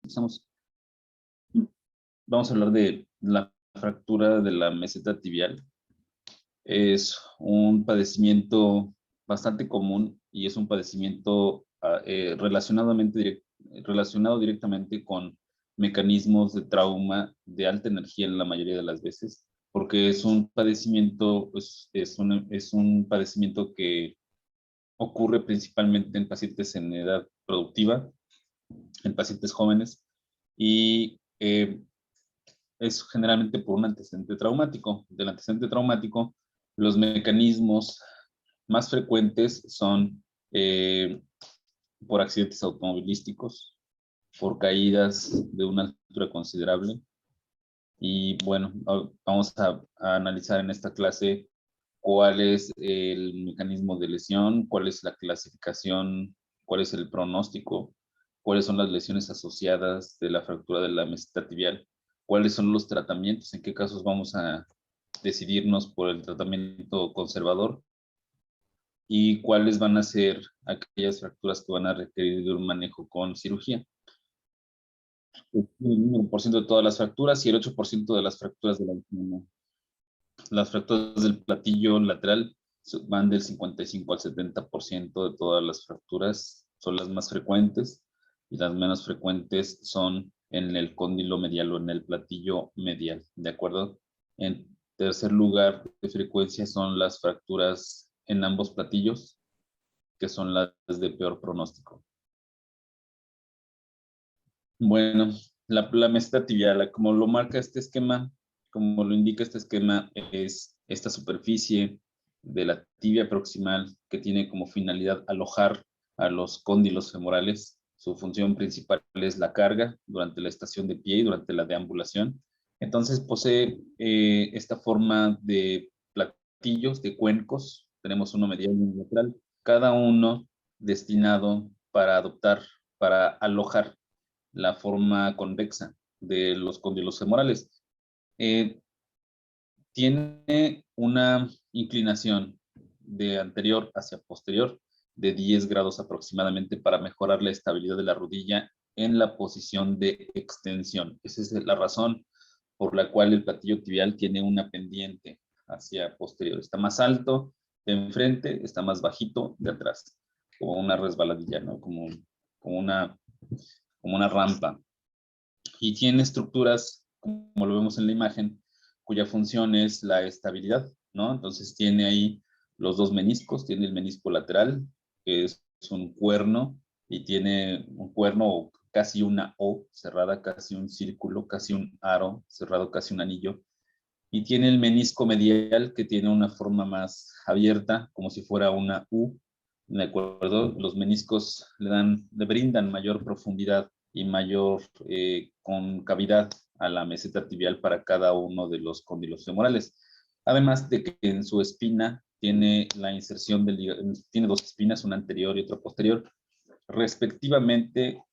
empezamos. Vamos a hablar de la fractura de la meseta tibial. Es un padecimiento bastante común y es un padecimiento relacionado directamente con mecanismos de trauma de alta energía en la mayoría de las veces, porque es un padecimiento, es un padecimiento que ocurre principalmente en pacientes en edad productiva, en pacientes jóvenes, y es generalmente por un antecedente traumático. Del antecedente traumático, los mecanismos más frecuentes son por accidentes automovilísticos, por caídas de una altura considerable. Y bueno, vamos a analizar en esta clase cuál es el mecanismo de lesión, cuál es la clasificación, cuál es el pronóstico, cuáles son las lesiones asociadas de la fractura de la meseta tibial, cuáles son los tratamientos, en qué casos vamos a decidirnos por el tratamiento conservador y cuáles van a ser aquellas fracturas que van a requerir de un manejo con cirugía. El 1% de todas las fracturas y el 8% de las fracturas de la columna. Las fracturas del platillo lateral van del 55 al 70% de todas las fracturas, son las más frecuentes, y las menos frecuentes son en el cóndilo medial o en el platillo medial, ¿de acuerdo? En tercer lugar de frecuencia son las fracturas en ambos platillos, que son las de peor pronóstico. Bueno, la meseta tibial, como lo marca este esquema, como lo indica este esquema, es esta superficie de la tibia proximal que tiene como finalidad alojar a los cóndilos femorales. Su función principal es la carga durante la estación de pie y durante la deambulación. Entonces posee esta forma de platillos, de cuencos. Tenemos uno medial y uno lateral, cada uno destinado para alojar la forma convexa de los cóndilos femorales. Tiene una inclinación de anterior hacia posterior de 10 grados aproximadamente para mejorar la estabilidad de la rodilla en la posición de extensión. Esa es la razón por la cual el platillo tibial tiene una pendiente hacia posterior. Está más alto de enfrente, está más bajito de atrás, como una resbaladilla, ¿no? Como una rampa. Y tiene estructuras, como lo vemos en la imagen, cuya función es la estabilidad, ¿no? Entonces tiene ahí los dos meniscos, tiene el menisco lateral, que es un cuerno, y tiene un cuerno casi una O cerrada, casi un círculo, casi un aro cerrado, casi un anillo. Y tiene el menisco medial, que tiene una forma más abierta, como si fuera una U, ¿de acuerdo? Los meniscos le brindan mayor profundidad y mayor concavidad a la meseta tibial para cada uno de los cóndilos femorales. Además de que en su espina tiene la inserción tiene dos espinas, una anterior y otra posterior. Respectivamente,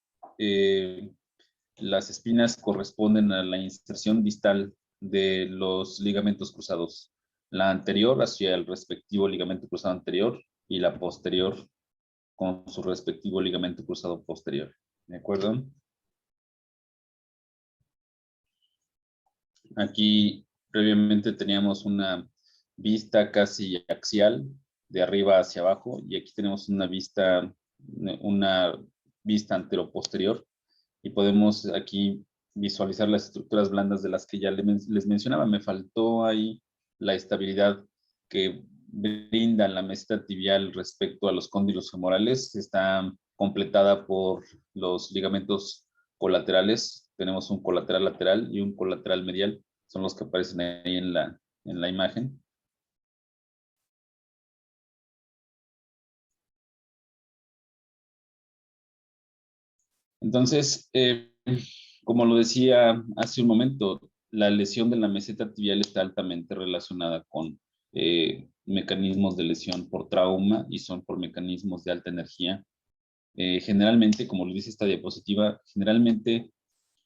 las espinas corresponden a la inserción distal de los ligamentos cruzados. La anterior hacia el respectivo ligamento cruzado anterior y la posterior con su respectivo ligamento cruzado posterior. ¿De acuerdo? Aquí previamente teníamos una vista casi axial de arriba hacia abajo y aquí tenemos una vista anteroposterior y podemos aquí visualizar las estructuras blandas de las que ya les mencionaba. Me faltó ahí la estabilidad que brinda la meseta tibial respecto a los cóndilos femorales. Está completada por los ligamentos colaterales. Tenemos un colateral lateral y un colateral medial. Son los que aparecen ahí en la imagen. Entonces, como lo decía hace un momento, la lesión de la meseta tibial está altamente relacionada con mecanismos de lesión por trauma y son por mecanismos de alta energía. Generalmente, como lo dice esta diapositiva, generalmente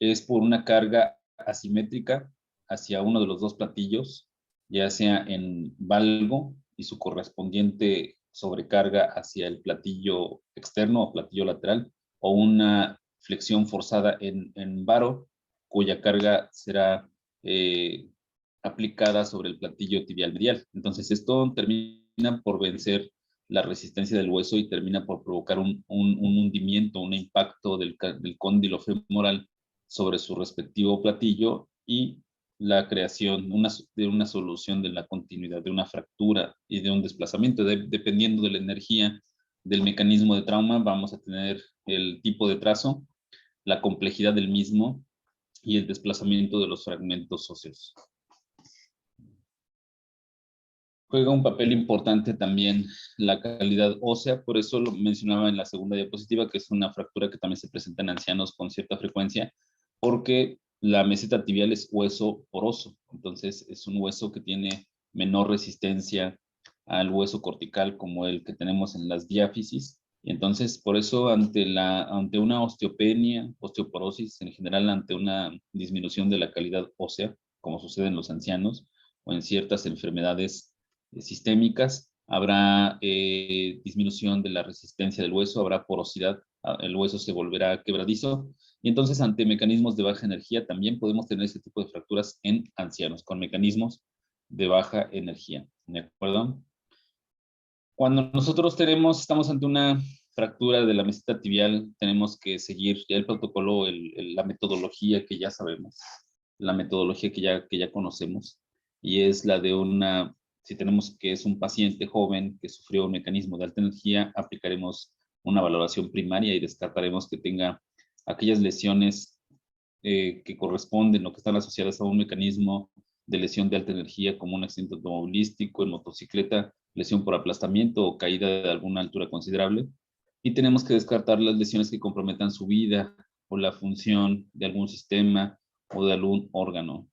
es por una carga asimétrica hacia uno de los dos platillos, ya sea en valgo y su correspondiente sobrecarga hacia el platillo externo o platillo lateral, o una flexión forzada en varo, cuya carga será aplicada sobre el platillo tibial medial. Entonces esto termina por vencer la resistencia del hueso y termina por provocar un hundimiento, un impacto del cóndilo femoral sobre su respectivo platillo y la creación de una solución de la continuidad, de una fractura y de un desplazamiento. Dependiendo de la energía del mecanismo de trauma, vamos a tener el tipo de trazo, la complejidad del mismo y el desplazamiento de los fragmentos óseos. Juega un papel importante también la calidad ósea, por eso lo mencionaba en la segunda diapositiva, que es una fractura que también se presenta en ancianos con cierta frecuencia, porque la meseta tibial es hueso poroso, entonces es un hueso que tiene menor resistencia al hueso cortical como el que tenemos en las diáfisis, y entonces por eso ante una osteopenia, osteoporosis, en general ante una disminución de la calidad ósea, como sucede en los ancianos o en ciertas enfermedades sistémicas, habrá disminución de la resistencia del hueso, habrá porosidad, el hueso se volverá quebradizo, y entonces ante mecanismos de baja energía también podemos tener ese tipo de fracturas en ancianos, con mecanismos de baja energía, ¿de acuerdo? Cuando nosotros estamos ante una fractura de la meseta tibial, tenemos que seguir ya el protocolo, la metodología que ya sabemos, la metodología que ya conocemos, y es la de si tenemos que es un paciente joven que sufrió un mecanismo de alta energía, aplicaremos una valoración primaria y descartaremos que tenga aquellas lesiones que corresponden o que están asociadas a un mecanismo de lesión de alta energía como un accidente automovilístico, en motocicleta, lesión por aplastamiento o caída de alguna altura considerable. Y tenemos que descartar las lesiones que comprometan su vida o la función de algún sistema o de algún órgano.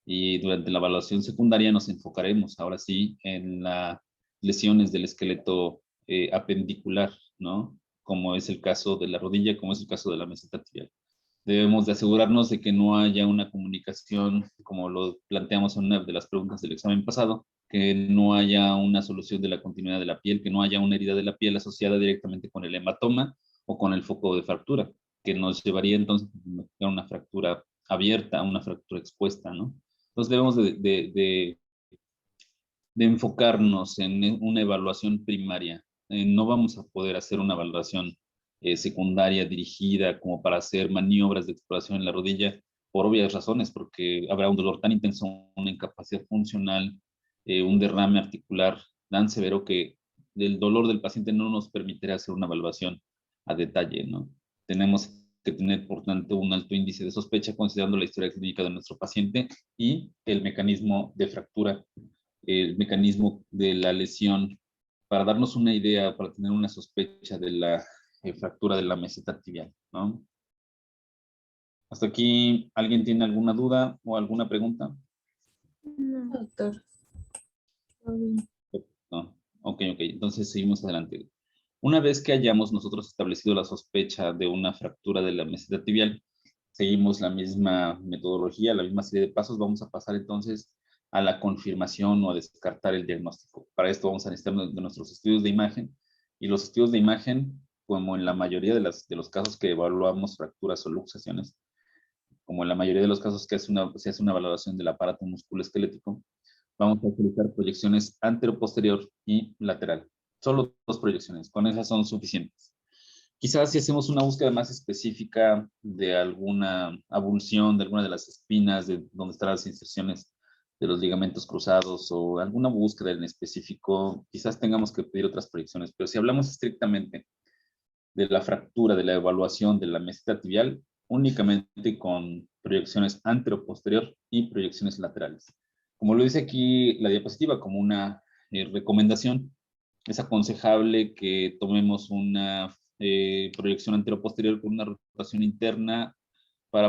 Y durante la evaluación secundaria nos enfocaremos ahora sí en las lesiones del esqueleto apendicular, ¿no? Como es el caso de la rodilla, como es el caso de la meseta tibial. Debemos de asegurarnos de que no haya una comunicación, como lo planteamos en una de las preguntas del examen pasado, que no haya una solución de la continuidad de la piel, que no haya una herida de la piel asociada directamente con el hematoma o con el foco de fractura, que nos llevaría entonces a una fractura abierta, a una fractura expuesta, ¿no? Entonces debemos de enfocarnos en una evaluación primaria. No vamos a poder hacer una valoración secundaria dirigida como para hacer maniobras de exploración en la rodilla por obvias razones, porque habrá un dolor tan intenso, una incapacidad funcional, un derrame articular tan severo que el dolor del paciente no nos permitirá hacer una evaluación a detalle, ¿no? Tenemos que tener, por tanto, un alto índice de sospecha considerando la historia clínica de nuestro paciente y el mecanismo de fractura, el mecanismo de la lesión, para darnos una idea, para tener una sospecha de la fractura de la meseta tibial, ¿no? ¿Hasta aquí alguien tiene alguna duda o alguna pregunta? No, doctor. No. Ok, entonces seguimos adelante. Una vez que hayamos nosotros establecido la sospecha de una fractura de la meseta tibial, seguimos la misma metodología, la misma serie de pasos, vamos a pasar entonces a la confirmación o a descartar el diagnóstico. Para esto vamos a necesitar de nuestros estudios de imagen, y los estudios de imagen, como en la mayoría de los casos que evaluamos fracturas o luxaciones, como en la mayoría de los casos que se hace una valoración del aparato musculoesquelético, vamos a utilizar proyecciones antero-posterior y lateral. Solo 2 proyecciones, con esas son suficientes. Quizás si hacemos una búsqueda más específica de alguna abulsión, de alguna de las espinas, de donde están las inserciones de los ligamentos cruzados o alguna búsqueda en específico, quizás tengamos que pedir otras proyecciones. Pero si hablamos estrictamente de la fractura, de la evaluación de la meseta tibial, únicamente con proyecciones antero-posterior y proyecciones laterales. Como lo dice aquí la diapositiva, como una recomendación, es aconsejable que tomemos una proyección antero-posterior con una rotación interna para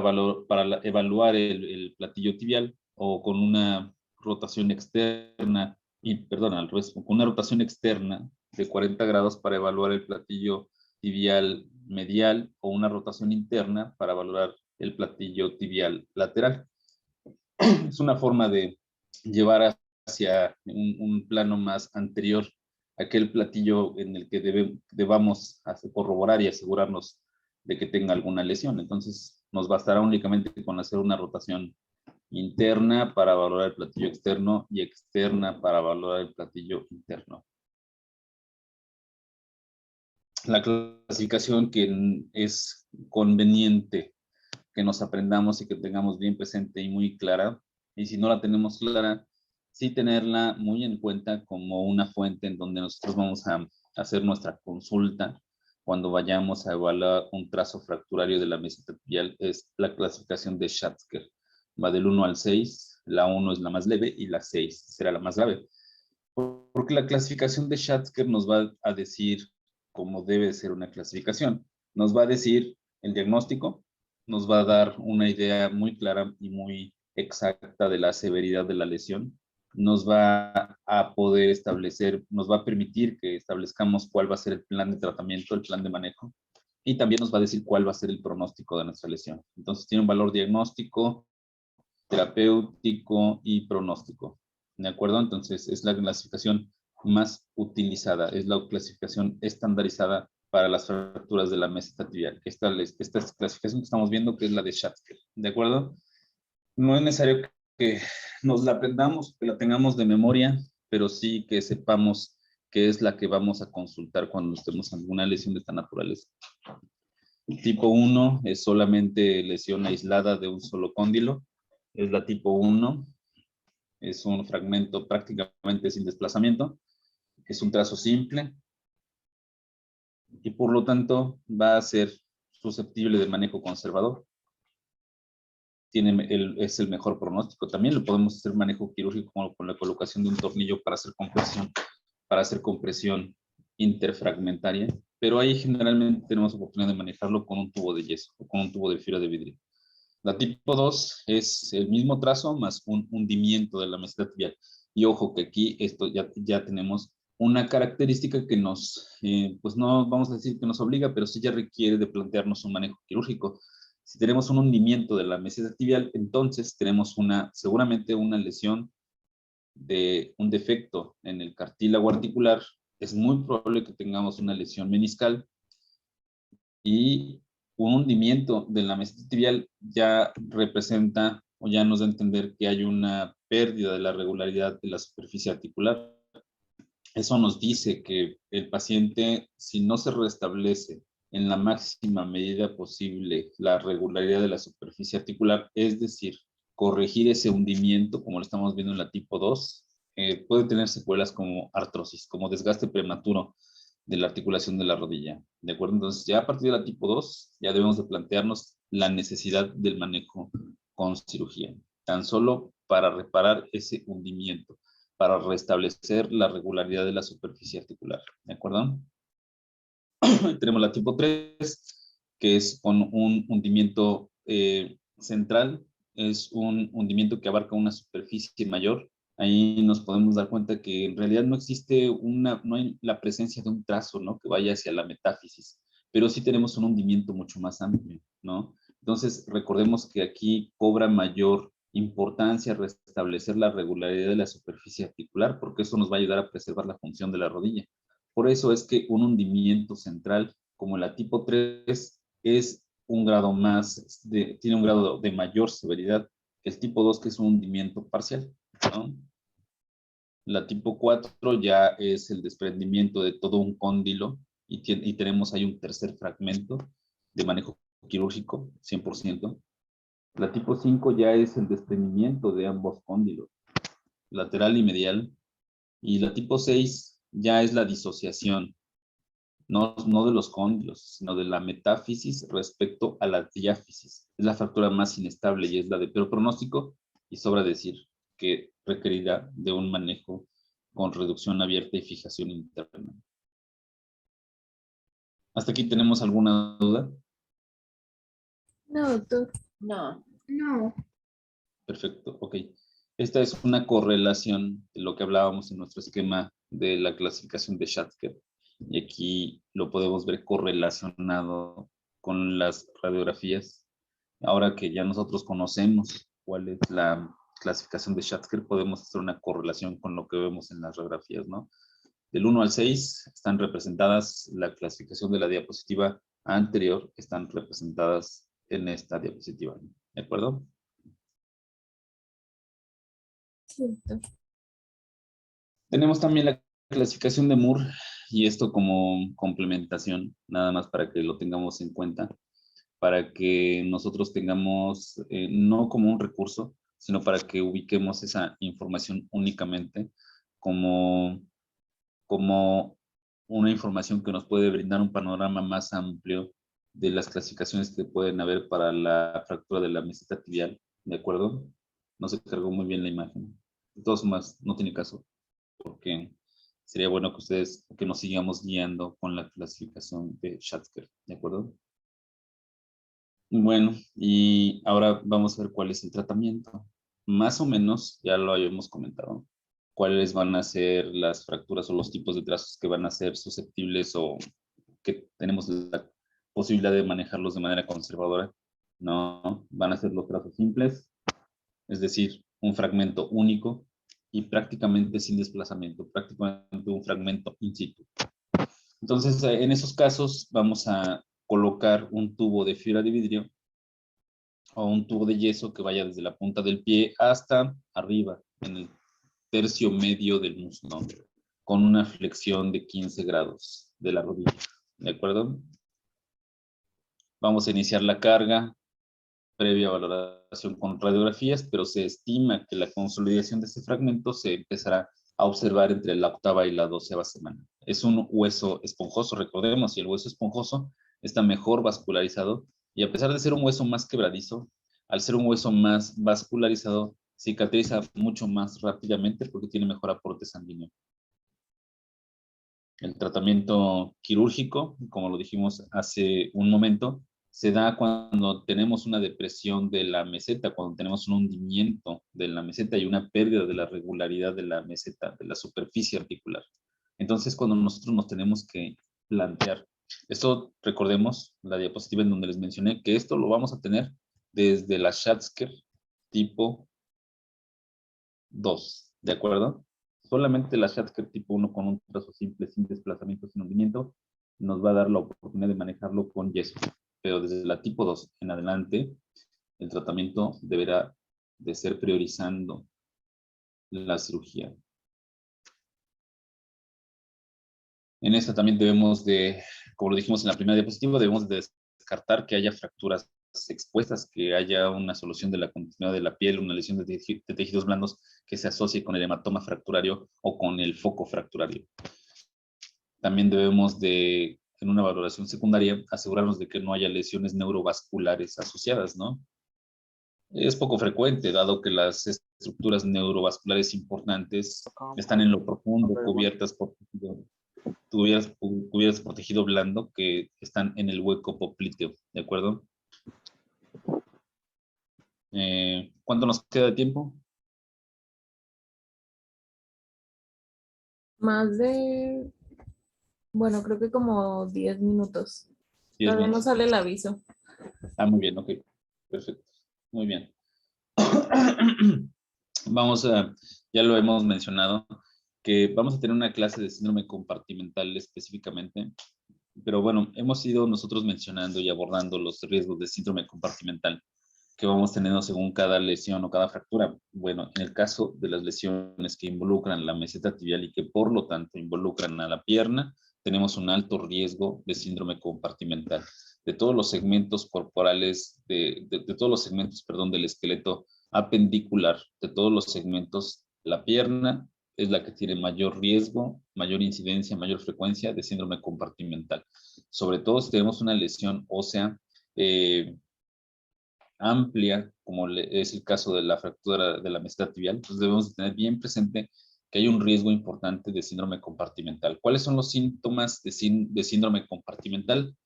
evaluar el platillo tibial, o con una rotación externa, al revés, con una rotación externa de 40 grados para evaluar el platillo tibial medial, o una rotación interna para valorar el platillo tibial lateral. Es una forma de llevar hacia un plano más anterior aquel platillo en el que debamos corroborar y asegurarnos de que tenga alguna lesión. Entonces, nos bastará únicamente con hacer una rotación interna para valorar el platillo externo y externa para valorar el platillo interno. La clasificación que es conveniente que nos aprendamos y que tengamos bien presente y muy clara, y si no la tenemos clara, sí tenerla muy en cuenta como una fuente en donde nosotros vamos a hacer nuestra consulta cuando vayamos a evaluar un trazo fracturario de la meseta tibial, es la clasificación de Schatzker. Va del 1 al 6, la 1 es la más leve y la 6 será la más grave. Porque la clasificación de Schatzker nos va a decir cómo debe ser una clasificación. Nos va a decir el diagnóstico, nos va a dar una idea muy clara y muy exacta de la severidad de la lesión, nos va a poder establecer, nos va a permitir que establezcamos cuál va a ser el plan de tratamiento, el plan de manejo, y también nos va a decir cuál va a ser el pronóstico de nuestra lesión. Entonces tiene un valor diagnóstico, terapéutico y pronóstico. ¿De acuerdo? Entonces es la clasificación más utilizada, es la clasificación estandarizada para las fracturas de la meseta tibial. Esta clasificación que estamos viendo, que es la de Schatzker. ¿De acuerdo? No es necesario que nos la aprendamos, que la tengamos de memoria, pero sí que sepamos qué es la que vamos a consultar cuando estemos en alguna lesión de esta naturaleza. Tipo 1 es solamente lesión aislada de un solo cóndilo. Es la tipo 1. Es un fragmento prácticamente sin desplazamiento. Es un trazo simple. Y por lo tanto va a ser susceptible de manejo conservador. Es el mejor pronóstico. También lo podemos hacer manejo quirúrgico con la colocación de un tornillo para hacer compresión interfragmentaria, pero ahí generalmente tenemos oportunidad de manejarlo con un tubo de yeso o con un tubo de fibra de vidrio. La tipo 2 es el mismo trazo más un hundimiento de la meseta tibial. Y ojo que aquí esto ya tenemos una característica que pues no vamos a decir que nos obliga, pero sí ya requiere de plantearnos un manejo quirúrgico. Si tenemos un hundimiento de la meseta tibial, entonces tenemos seguramente una lesión de un defecto en el cartílago articular. Es muy probable que tengamos una lesión meniscal y un hundimiento de la meseta tibial ya representa o ya nos da a entender que hay una pérdida de la regularidad de la superficie articular. Eso nos dice que el paciente, si no se restablece en la máxima medida posible la regularidad de la superficie articular, es decir, corregir ese hundimiento, como lo estamos viendo en la tipo 2, puede tener secuelas como artrosis, como desgaste prematuro de la articulación de la rodilla. ¿De acuerdo? Entonces, ya a partir de la tipo 2, ya debemos de plantearnos la necesidad del manejo con cirugía, tan solo para reparar ese hundimiento, para restablecer la regularidad de la superficie articular. ¿De acuerdo? Tenemos la tipo 3, que es con un hundimiento central, es un hundimiento que abarca una superficie mayor. Ahí nos podemos dar cuenta que en realidad no existe no hay la presencia de un trazo, ¿no? Que vaya hacia la metáfisis, pero sí tenemos un hundimiento mucho más amplio, ¿no? Entonces, recordemos que aquí cobra mayor importancia restablecer la regularidad de la superficie articular, porque eso nos va a ayudar a preservar la función de la rodilla. Por eso es que un hundimiento central como la tipo 3 es un grado tiene un grado de mayor severidad que el tipo 2, que es un hundimiento parcial, ¿no? La tipo 4 ya es el desprendimiento de todo un cóndilo y tenemos ahí un tercer fragmento de manejo quirúrgico, 100%. La tipo 5 ya es el desprendimiento de ambos cóndilos, lateral y medial. Y la tipo 6 ya es la disociación, no de los cóndilos, sino de la metáfisis respecto a la diáfisis. Es la fractura más inestable y es la de peor pronóstico, y sobra decir que requerirá de un manejo con reducción abierta y fijación interna. ¿Hasta aquí tenemos alguna duda? No, doctor. No. No. Perfecto, ok. Esta es una correlación de lo que hablábamos en nuestro esquema de la clasificación de Schatzker. Y aquí lo podemos ver correlacionado con las radiografías. Ahora que ya nosotros conocemos cuál es la clasificación de Schatzker, podemos hacer una correlación con lo que vemos en las radiografías, ¿no? Del 1 al 6 están representadas la clasificación de la diapositiva anterior están representadas en esta diapositiva. ¿De acuerdo? Sí, doctor. Tenemos también la clasificación de Moore y esto como complementación, nada más para que lo tengamos en cuenta, para que nosotros tengamos, no como un recurso, sino para que ubiquemos esa información únicamente como, como una información que nos puede brindar un panorama más amplio de las clasificaciones que pueden haber para la fractura de la meseta tibial, ¿de acuerdo? No se cargó muy bien la imagen. De todos modos, no tiene caso, porque sería bueno que ustedes, que nos sigamos guiando con la clasificación de Schatzker, ¿de acuerdo? Bueno, y ahora vamos a ver cuál es el tratamiento. Más o menos, ya lo habíamos comentado, cuáles van a ser las fracturas o los tipos de trazos que van a ser susceptibles o que tenemos la posibilidad de manejarlos de manera conservadora. No, van a ser los trazos simples, es decir, un fragmento único y prácticamente sin desplazamiento, prácticamente un fragmento in situ. Entonces, en esos casos vamos a colocar un tubo de fibra de vidrio o un tubo de yeso que vaya desde la punta del pie hasta arriba, en el tercio medio del muslo, con una flexión de 15 grados de la rodilla. ¿De acuerdo? Vamos a iniciar la carga previa valoración con radiografías, pero se estima que la consolidación de este fragmento se empezará a observar entre la 8ª y la 12ª semana. Es un hueso esponjoso, recordemos, y el hueso esponjoso está mejor vascularizado y a pesar de ser un hueso más quebradizo, al ser un hueso más vascularizado, cicatriza mucho más rápidamente porque tiene mejor aporte sanguíneo. El tratamiento quirúrgico, como lo dijimos hace un momento, se da cuando tenemos una depresión de la meseta, cuando tenemos un hundimiento de la meseta y una pérdida de la regularidad de la meseta, de la superficie articular. Entonces, cuando nosotros nos tenemos que plantear, esto recordemos la diapositiva en donde les mencioné que esto lo vamos a tener desde la Schatzker tipo 2, ¿de acuerdo? Solamente la Schatzker tipo 1 con un trazo simple, sin desplazamiento, sin hundimiento, nos va a dar la oportunidad de manejarlo con yeso. Pero desde la tipo 2 en adelante, el tratamiento deberá de ser priorizando la cirugía. En esta también debemos de, como lo dijimos en la primera diapositiva, debemos de descartar que haya fracturas expuestas, que haya una solución de la continuidad de la piel, una lesión de tejidos blandos que se asocie con el hematoma fracturario o con el foco fracturario. También debemos de, en una valoración secundaria, asegurarnos de que no haya lesiones neurovasculares asociadas, ¿no? Es poco frecuente, dado que las estructuras neurovasculares importantes están en lo profundo, cubiertas por tejido blando que están en el hueco popliteo, ¿de acuerdo? ¿Cuánto nos queda de tiempo? Más de, bueno, creo que como 10 minutos. 10 Todavía no minutos. sale el aviso. Ah, muy bien, ok. Perfecto. Muy bien. Vamos a, ya lo hemos mencionado, que vamos a tener una clase de síndrome compartimental específicamente, pero bueno, hemos ido nosotros mencionando y abordando los riesgos de síndrome compartimental que vamos teniendo según cada lesión o cada fractura. Bueno, en el caso de las lesiones que involucran la meseta tibial y que por lo tanto involucran a la pierna, tenemos un alto riesgo de síndrome compartimental. De todos los segmentos corporales, de todos los segmentos, perdón, del esqueleto apendicular, de todos los segmentos, la pierna es la que tiene mayor riesgo, mayor incidencia, mayor frecuencia de síndrome compartimental. Sobre todo si tenemos una lesión ósea amplia, como es el caso de la fractura de la meseta tibial, pues debemos tener bien presente que hay un riesgo importante de síndrome compartimental. ¿Cuáles son los síntomas de síndrome compartimental?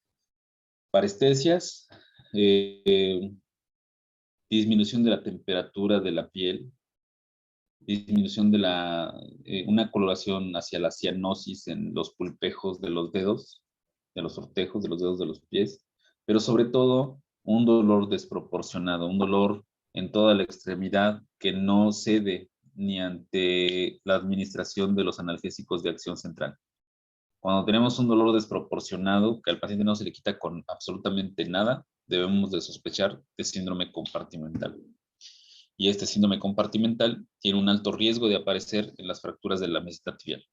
Parestesias, disminución de la temperatura de la piel, disminución de una coloración hacia la cianosis en los pulpejos de los dedos, de los ortejos de los dedos de los pies, pero sobre todo un dolor desproporcionado, un dolor en toda la extremidad que no cede ni ante la administración de los analgésicos de acción central. Cuando tenemos un dolor desproporcionado que al paciente no se le quita con absolutamente nada, debemos de sospechar de síndrome compartimental. Y este síndrome compartimental tiene un alto riesgo de aparecer en las fracturas de la meseta tibial.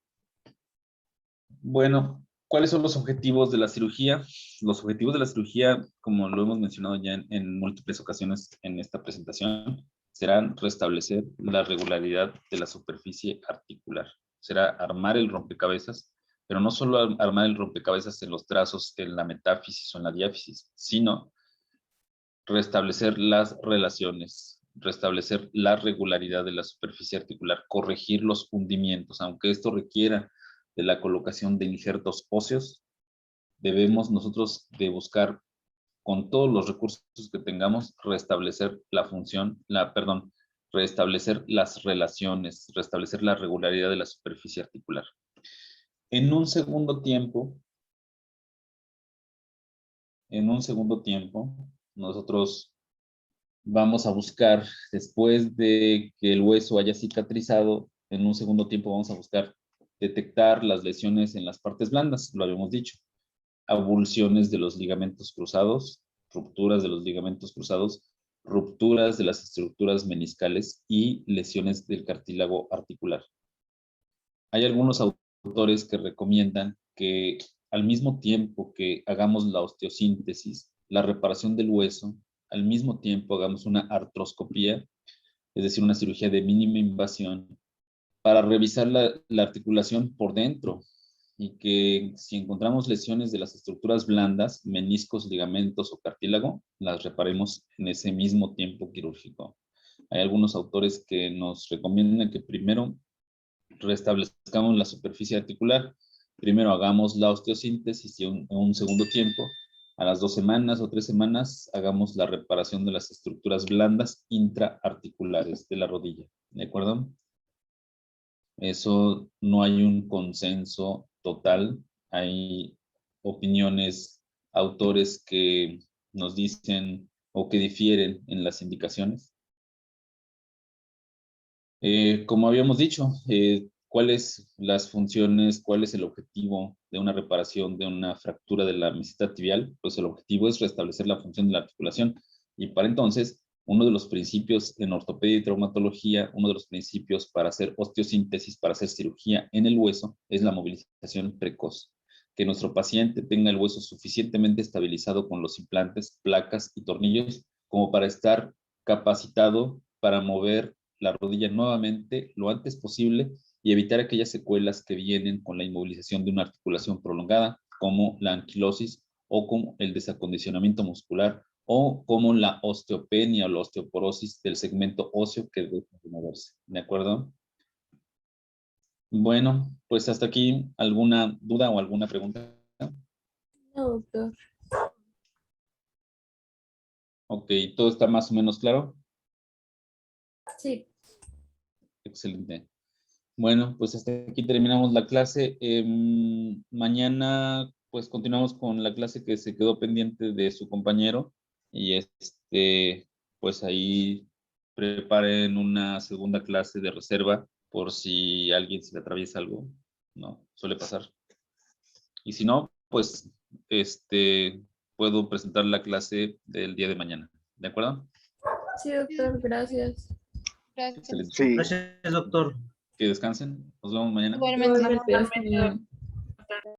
Bueno, ¿cuáles son los objetivos de la cirugía? Los objetivos de la cirugía, como lo hemos mencionado ya en múltiples ocasiones en esta presentación, serán restablecer la regularidad de la superficie articular. Será armar el rompecabezas, pero no solo armar el rompecabezas en los trazos, en la metáfisis o en la diáfisis, sino restablecer las relaciones, restablecer la regularidad de la superficie articular, corregir los hundimientos, aunque esto requiera de la colocación de injertos óseos, debemos nosotros de buscar con todos los recursos que tengamos restablecer la función, restablecer las relaciones, restablecer la regularidad de la superficie articular. En un segundo tiempo, nosotros vamos a buscar, después de que el hueso haya cicatrizado, en un segundo tiempo vamos a buscar detectar las lesiones en las partes blandas, lo habíamos dicho, avulsiones de los ligamentos cruzados, rupturas de los ligamentos cruzados, rupturas de las estructuras meniscales y lesiones del cartílago articular. Hay algunos autores que recomiendan que al mismo tiempo que hagamos la osteosíntesis, la reparación del hueso, al mismo tiempo hagamos una artroscopía, es decir, una cirugía de mínima invasión, para revisar la articulación por dentro y que si encontramos lesiones de las estructuras blandas, meniscos, ligamentos o cartílago, las reparemos en ese mismo tiempo quirúrgico. Hay algunos autores que nos recomiendan que primero restablezcamos la superficie articular, primero hagamos la osteosíntesis y en un segundo tiempo, a las 2 semanas o 3 semanas, hagamos la reparación de las estructuras blandas intraarticulares de la rodilla, ¿de acuerdo? Eso no hay un consenso total, hay opiniones, autores que nos dicen o que difieren en las indicaciones. Como habíamos dicho, ¿cuáles las funciones, cuál es el objetivo de una reparación de una fractura de la meseta tibial? Pues el objetivo es restablecer la función de la articulación y para entonces uno de los principios en ortopedia y traumatología, uno de los principios para hacer osteosíntesis, para hacer cirugía en el hueso, es la movilización precoz. Que nuestro paciente tenga el hueso suficientemente estabilizado con los implantes, placas y tornillos como para estar capacitado para mover la rodilla nuevamente lo antes posible y evitar aquellas secuelas que vienen con la inmovilización de una articulación prolongada, como la anquilosis o como el desacondicionamiento muscular o como la osteopenia o la osteoporosis del segmento óseo que deja de moverse. ¿De acuerdo? Bueno, pues hasta aquí, ¿alguna duda o alguna pregunta? No, doctor. Ok, ¿todo está más o menos claro? Sí. Excelente. Bueno, pues hasta aquí terminamos la clase. Mañana pues continuamos con la clase que se quedó pendiente de su compañero y pues ahí preparen una segunda clase de reserva por si a alguien se le atraviesa algo, ¿no? Suele pasar. Y si no, pues puedo presentar la clase del día de mañana. ¿De acuerdo? Sí, doctor, gracias. Gracias. Excelente. Sí. Gracias, doctor. Que descansen. Nos vemos mañana. Igualmente. Igualmente, hasta mañana.